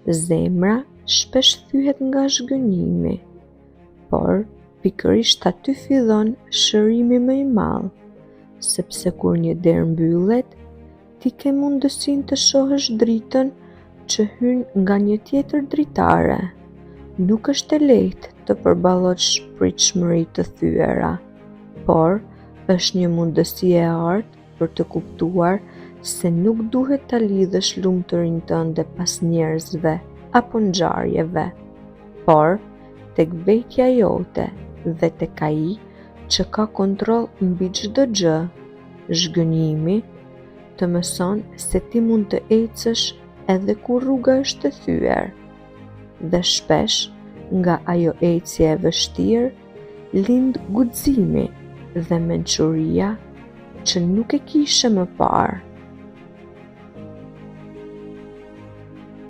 Zemra shpesh thyhet nga zhgënjimi, por pikërisht aty fillon shërimi më i madh, sepse kur një derë mbyllet, ti ke mundësinë të shohësh dritën që hyn nga një tjetër dritare. Nuk është e lehtë të përballosh pritshmëritë të thyera, por është një mundësi e artë për të kuptuar se nuk duhet ta lidhësh lumturinë tënde pas njerëzve apo ngjarjeve, por tek vetja jote dhe tek ai që ka kontroll mbi çdo gjë. Zhgënjimi të mëson se ti mund të ecësh edhe kur rruga është e thyer, dhe shpesh nga ajo ecje e vështirë lind guximi dhe mençuria që nuk e kishe më parë.